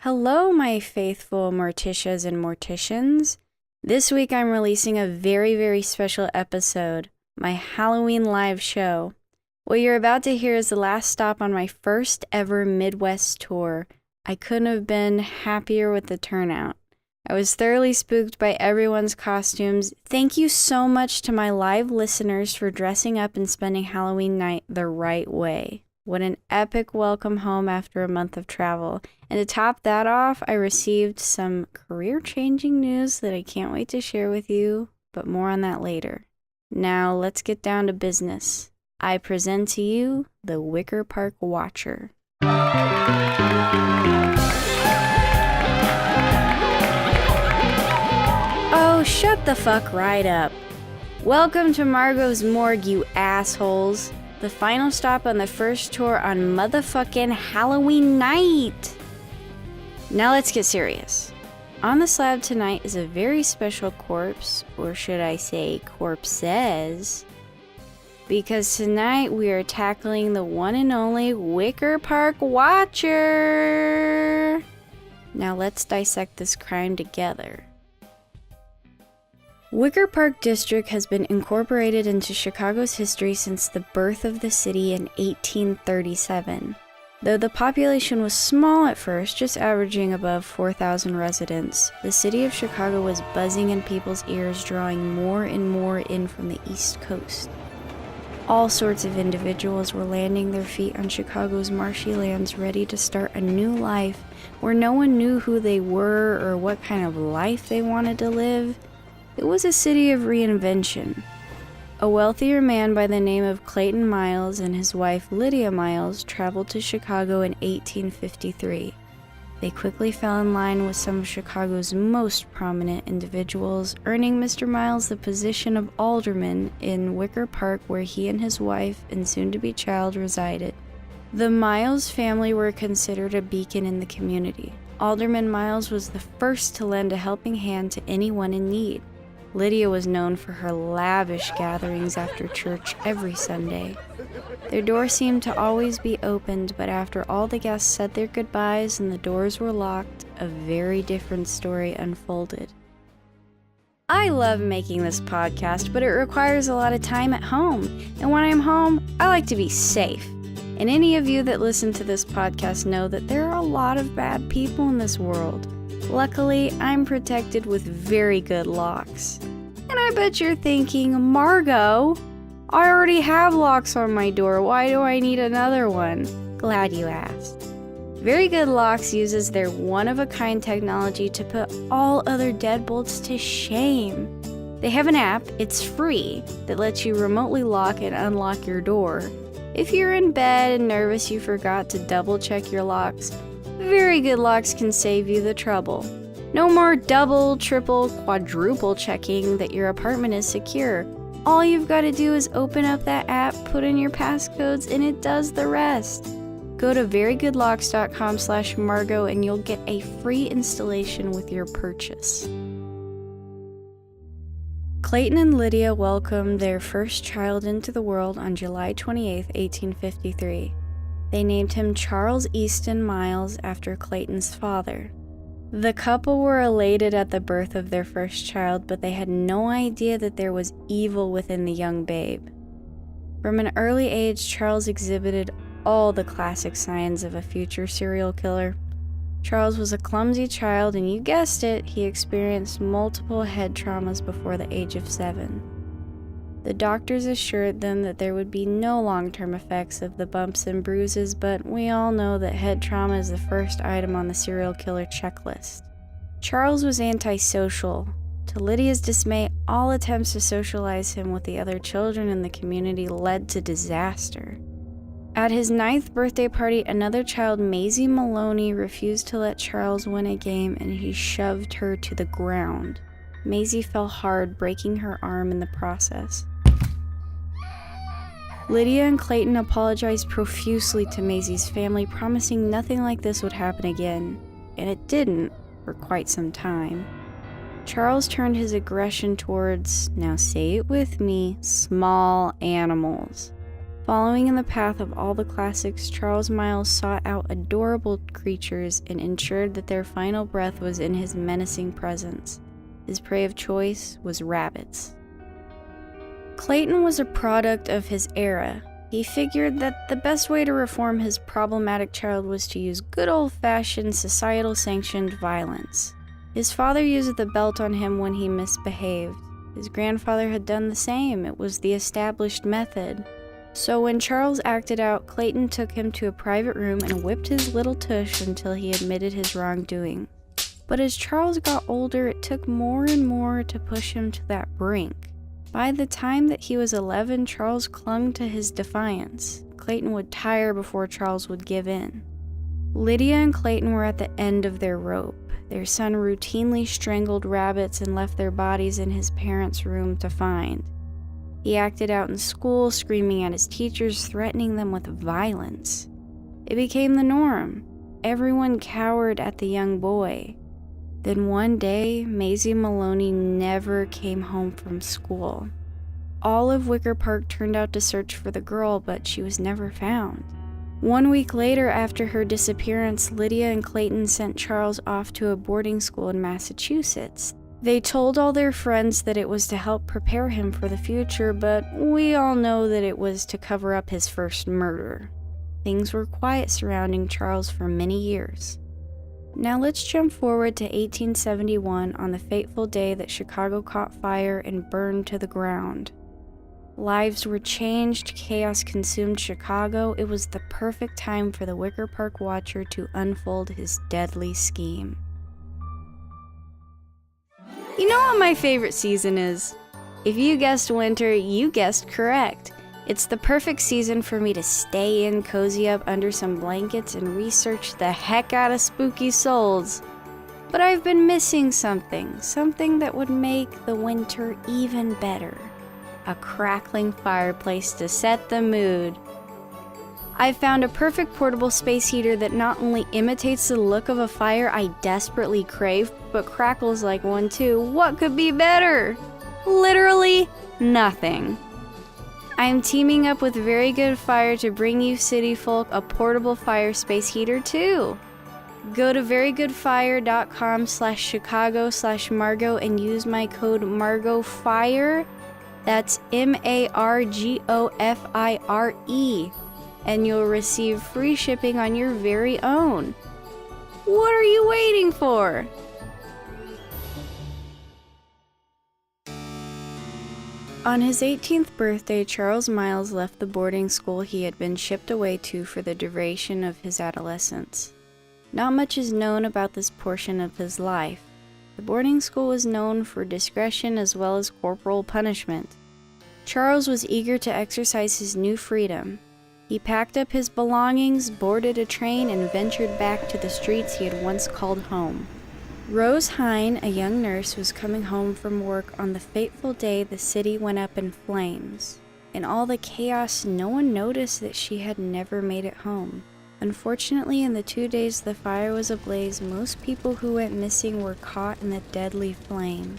Hello, my faithful Morticias and Morticians. This week I'm releasing a very, very special episode, my Halloween live show. What you're about to hear is the last stop on my first ever Midwest tour. I couldn't have been happier with the turnout. I was thoroughly spooked by everyone's costumes. Thank you so much to my live listeners for dressing up and spending Halloween night the right way. What an epic welcome home after a month of travel. And to top that off, I received some career-changing news that I can't wait to share with you, but more on that later. Now, let's get down to business. I present to you the Wicker Park Watcher. Oh, shut the fuck right up. Welcome to Margo's Morgue, you assholes. The final stop on the first tour on motherfucking Halloween night. Now let's get serious. On the slab tonight is a very special corpse, or should I say corpses, because tonight we are tackling the one and only Wicker Park Watcher. Now let's dissect this crime together. Wicker Park District has been incorporated into Chicago's history since the birth of the city in 1837. Though the population was small at first, just averaging above 4,000 residents, the city of Chicago was buzzing in people's ears, drawing more and more in from the East Coast. All sorts of individuals were landing their feet on Chicago's marshy lands, ready to start a new life where no one knew who they were or what kind of life they wanted to live. It was a city of reinvention. A wealthier man by the name of Clayton Miles and his wife Lydia Miles traveled to Chicago in 1853. They quickly fell in line with some of Chicago's most prominent individuals, earning Mr. Miles the position of alderman in Wicker Park, where he and his wife and soon-to-be child resided. The Miles family were considered a beacon in the community. Alderman Miles was the first to lend a helping hand to anyone in need. Lydia was known for her lavish gatherings after church every Sunday. Their door seemed to always be opened, but after all the guests said their goodbyes and the doors were locked, a very different story unfolded. I love making this podcast, but it requires a lot of time at home. And when I'm home, I like to be safe. And any of you that listen to this podcast know that there are a lot of bad people in this world. Luckily, I'm protected with very good locks. And I bet you're thinking, Margo, I already have locks on my door. Why do I need another one? Glad you asked. Very Good Locks uses their one-of-a-kind technology to put all other deadbolts to shame. They have an app, it's free, that lets you remotely lock and unlock your door. If you're in bed and nervous you forgot to double-check your locks, Very Good Locks can save you the trouble. No more double, triple, quadruple checking that your apartment is secure. All you've got to do is open up that app, put in your passcodes, and it does the rest. Go to verygoodlocks.com/Margo and you'll get a free installation with your purchase. Clayton and Lydia welcomed their first child into the world on July 28, 1853. They named him Charles Easton Miles after Clayton's father. The couple were elated at the birth of their first child, but they had no idea that there was evil within the young babe. From an early age, Charles exhibited all the classic signs of a future serial killer. Charles was a clumsy child, and you guessed it, he experienced multiple head traumas before the age of 7. The doctors assured them that there would be no long-term effects of the bumps and bruises, but we all know that head trauma is the first item on the serial killer checklist. Charles was antisocial. To Lydia's dismay, all attempts to socialize him with the other children in the community led to disaster. At his 9th birthday party, another child, Maisie Maloney, refused to let Charles win a game, and he shoved her to the ground. Maisie fell hard, breaking her arm in the process. Lydia and Clayton apologized profusely to Maisie's family, promising nothing like this would happen again. And it didn't, for quite some time. Charles turned his aggression towards, now say it with me, small animals. Following in the path of all the classics, Charles Miles sought out adorable creatures and ensured that their final breath was in his menacing presence. His prey of choice was rabbits. Clayton was a product of his era. He figured that the best way to reform his problematic child was to use good old-fashioned societal-sanctioned violence. His father used the belt on him when he misbehaved. His grandfather had done the same. It was the established method. So when Charles acted out, Clayton took him to a private room and whipped his little tush until he admitted his wrongdoing. But as Charles got older, it took more and more to push him to that brink. By the time that he was 11, Charles clung to his defiance. Clayton would tire before Charles would give in. Lydia and Clayton were at the end of their rope. Their son routinely strangled rabbits and left their bodies in his parents' room to find. He acted out in school, screaming at his teachers, threatening them with violence. It became the norm. Everyone cowered at the young boy. Then one day, Maisie Maloney never came home from school. All of Wicker Park turned out to search for the girl, but she was never found. 1 week later, after her disappearance, Lydia and Clayton sent Charles off to a boarding school in Massachusetts. They told all their friends that it was to help prepare him for the future, but we all know that it was to cover up his first murder. Things were quiet surrounding Charles for many years. Now let's jump forward to 1871 on the fateful day that Chicago caught fire and burned to the ground. Lives were changed, chaos consumed Chicago. It was the perfect time for the Wicker Park Watcher to unfold his deadly scheme. You know what my favorite season is? If you guessed winter, you guessed correct. It's the perfect season for me to stay in, cozy up under some blankets, and research the heck out of spooky souls. But I've been missing something that would make the winter even better. A crackling fireplace to set the mood. I've found a perfect portable space heater that not only imitates the look of a fire I desperately crave, but crackles like one too. What could be better? Literally nothing. I'm teaming up with Very Good Fire to bring you city folk a portable fire space heater too. Go to verygoodfire.com/Chicago/Margo and use my code MargoFire. That's MargoFire. And you'll receive free shipping on your very own. What are you waiting for? On his 18th birthday, Charles Miles left the boarding school he had been shipped away to for the duration of his adolescence. Not much is known about this portion of his life. The boarding school was known for discretion as well as corporal punishment. Charles was eager to exercise his new freedom. He packed up his belongings, boarded a train, and ventured back to the streets he had once called home. Rose Hine, a young nurse, was coming home from work on the fateful day the city went up in flames. In all the chaos, no one noticed that she had never made it home. Unfortunately, in the 2 days the fire was ablaze, most people who went missing were caught in the deadly flame.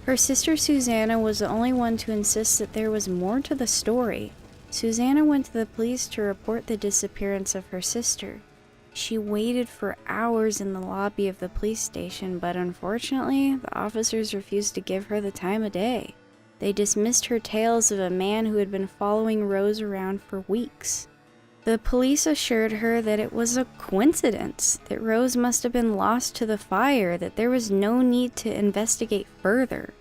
Her sister Susanna was the only one to insist that there was more to the story. Susanna went to the police to report the disappearance of her sister. She waited for hours in the lobby of the police station, but unfortunately, the officers refused to give her the time of day. They dismissed her tales of a man who had been following Rose around for weeks. The police assured her that it was a coincidence, that Rose must have been lost to the fire, that there was no need to investigate further.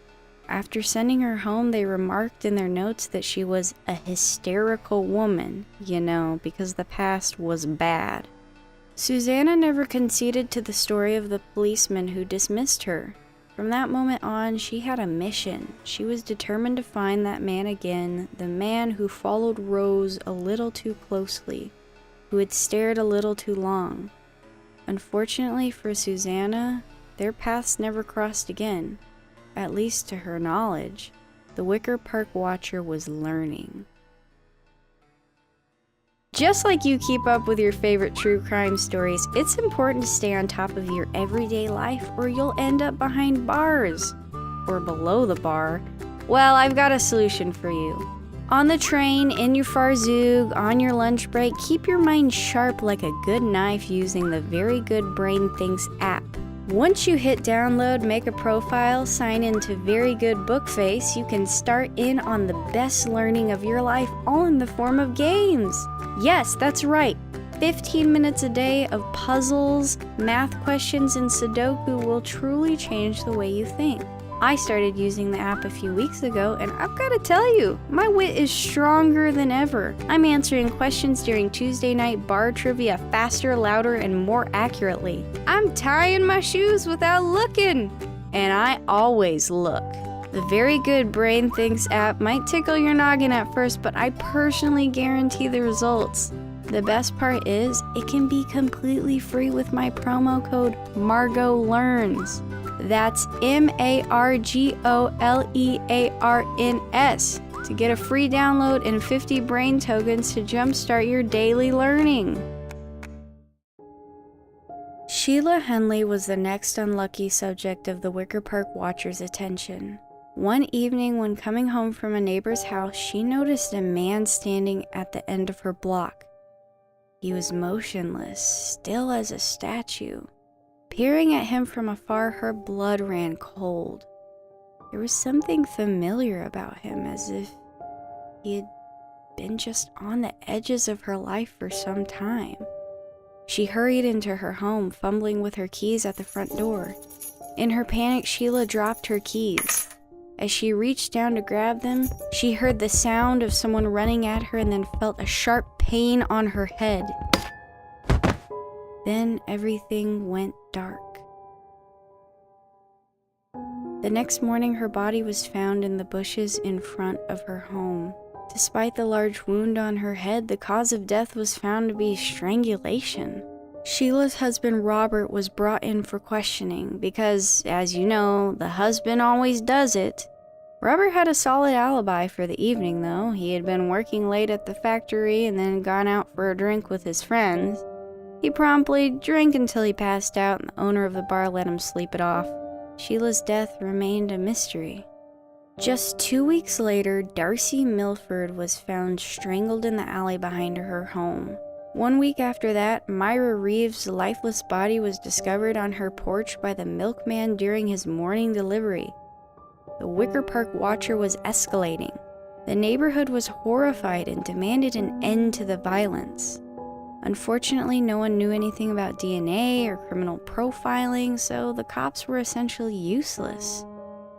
After sending her home, they remarked in their notes that she was a hysterical woman, because the past was bad. Susanna never conceded to the story of the policeman who dismissed her. From that moment on, she had a mission. She was determined to find that man again, the man who followed Rose a little too closely, who had stared a little too long. Unfortunately for Susanna, their paths never crossed again. At least to her knowledge, the Wicker Park Watcher was learning. Just like you keep up with your favorite true crime stories, it's important to stay on top of your everyday life or you'll end up behind bars. Or below the bar. Well, I've got a solution for you. On the train, in your Farzug, on your lunch break, keep your mind sharp like a good knife using the Very Good Brain Thinks app. Once you hit download, make a profile, sign into Very Good Bookface, you can start in on the best learning of your life, all in the form of games. Yes, that's right. 15 minutes a day of puzzles, math questions, and Sudoku will truly change the way you think. I started using the app a few weeks ago, and I've got to tell you, my wit is stronger than ever. I'm answering questions during Tuesday night bar trivia faster, louder, and more accurately. I'm tying my shoes without looking, and I always look. The Very Good Brain Thinks app might tickle your noggin at first, but I personally guarantee the results. The best part is, it can be completely free with my promo code MargoLearns. That's MargoLearns to get a free download and 50 brain tokens to jumpstart your daily learning. Sheila Henley was the next unlucky subject of the Wicker Park Watcher's attention. One evening when coming home from a neighbor's house, she noticed a man standing at the end of her block. He was motionless, still as a statue. Peering at him from afar, her blood ran cold. There was something familiar about him, as if he had been just on the edges of her life for some time. She hurried into her home, fumbling with her keys at the front door. In her panic, Sheila dropped her keys. As she reached down to grab them, she heard the sound of someone running at her and then felt a sharp pain on her head. Then everything went dark. The next morning, her body was found in the bushes in front of her home. Despite the large wound on her head, the cause of death was found to be strangulation. Sheila's husband, Robert, was brought in for questioning because, as you know, the husband always does it. Robert had a solid alibi for the evening, though. He had been working late at the factory and then gone out for a drink with his friends. He promptly drank until he passed out, and the owner of the bar let him sleep it off. Sheila's death remained a mystery. Just 2 weeks later, Darcy Milford was found strangled in the alley behind her home. 1 week after that, Myra Reeves' lifeless body was discovered on her porch by the milkman during his morning delivery. The Wicker Park Watcher was escalating. The neighborhood was horrified and demanded an end to the violence. Unfortunately, no one knew anything about DNA or criminal profiling, so the cops were essentially useless.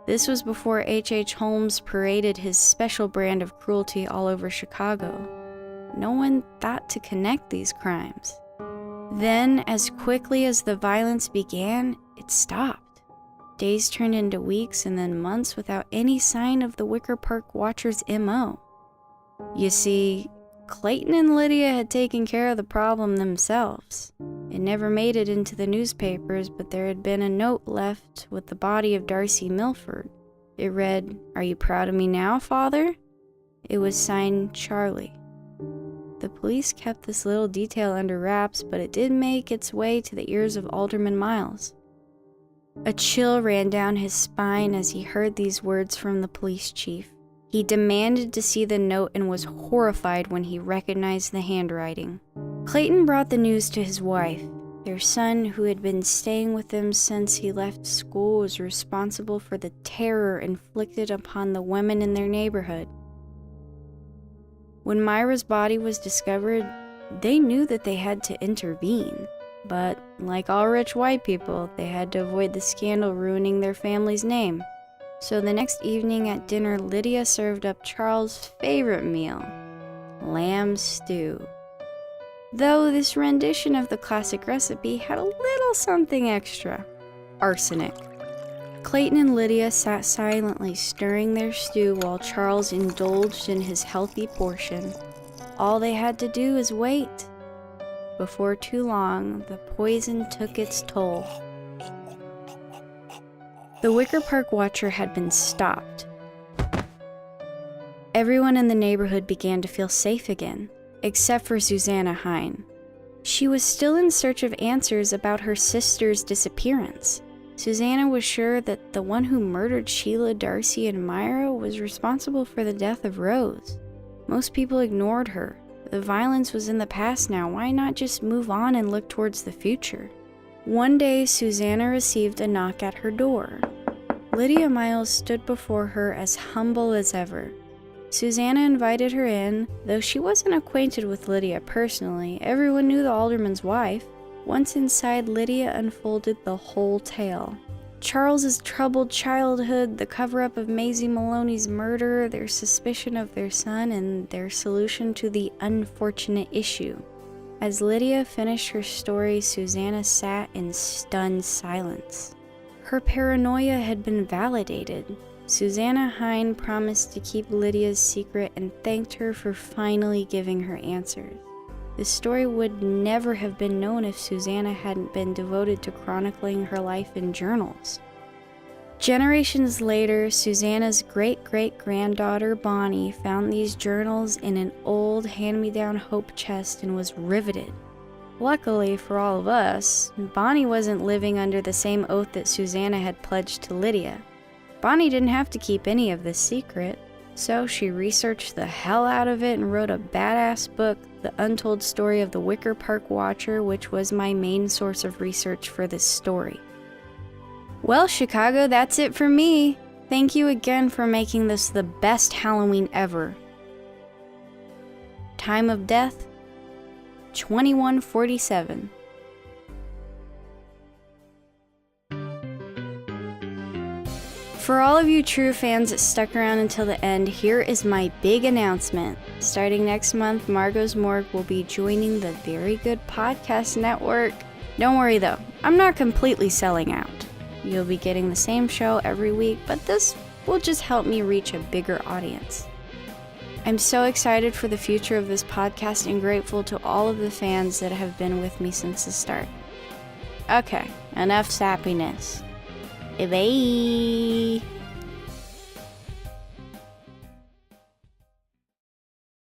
This was before H.H. Holmes paraded his special brand of cruelty all over Chicago. No one thought to connect these crimes. Then, as quickly as the violence began, it stopped. Days turned into weeks and then months without any sign of the Wicker Park Watcher's M.O. You see, Clayton and Lydia had taken care of the problem themselves. It never made it into the newspapers, but there had been a note left with the body of Darcy Milford. It read, "Are you proud of me now, Father?" It was signed Charlie. The police kept this little detail under wraps, but it did make its way to the ears of Alderman Miles. A chill ran down his spine as he heard these words from the police chief. He demanded to see the note and was horrified when he recognized the handwriting. Clayton brought the news to his wife. Their son, who had been staying with them since he left school, was responsible for the terror inflicted upon the women in their neighborhood. When Myra's body was discovered, they knew that they had to intervene. But, like all rich white people, they had to avoid the scandal ruining their family's name. So the next evening at dinner, Lydia served up Charles' favorite meal, lamb stew. Though this rendition of the classic recipe had a little something extra: arsenic. Clayton and Lydia sat silently stirring their stew while Charles indulged in his healthy portion. All they had to do is wait. Before too long, the poison took its toll. The Wicker Park Watcher had been stopped. Everyone in the neighborhood began to feel safe again, except for Susanna Hine. She was still in search of answers about her sister's disappearance. Susanna was sure that the one who murdered Sheila, Darcy, and Myra was responsible for the death of Rose. Most people ignored her. The violence was in the past now. Why not just move on and look towards the future? One day, Susanna received a knock at her door. Lydia Miles stood before her as humble as ever. Susanna invited her in. Though she wasn't acquainted with Lydia personally, everyone knew the alderman's wife. Once inside, Lydia unfolded the whole tale. Charles's troubled childhood, the cover-up of Maisie Maloney's murder, their suspicion of their son, and their solution to the unfortunate issue. As Lydia finished her story, Susanna sat in stunned silence. Her paranoia had been validated. Susanna Hine promised to keep Lydia's secret and thanked her for finally giving her answers. The story would never have been known if Susanna hadn't been devoted to chronicling her life in journals. Generations later, Susanna's great-great-granddaughter Bonnie found these journals in an old hand-me-down hope chest and was riveted. Luckily for all of us, Bonnie wasn't living under the same oath that Susanna had pledged to Lydia. Bonnie didn't have to keep any of this secret. So she researched the hell out of it and wrote a badass book, The Untold Story of the Wicker Park Watcher, which was my main source of research for this story. Well, Chicago, that's it for me. Thank you again for making this the best Halloween ever. Time of death, 2147. For all of you true fans that stuck around until the end, here is my big announcement. Starting next month, Margo's Morgue will be joining the Very Good Podcast Network. Don't worry though, I'm not completely selling out. You'll be getting the same show every week, but this will just help me reach a bigger audience. I'm so excited for the future of this podcast and grateful to all of the fans that have been with me since the start. Okay, enough sappiness. Bye.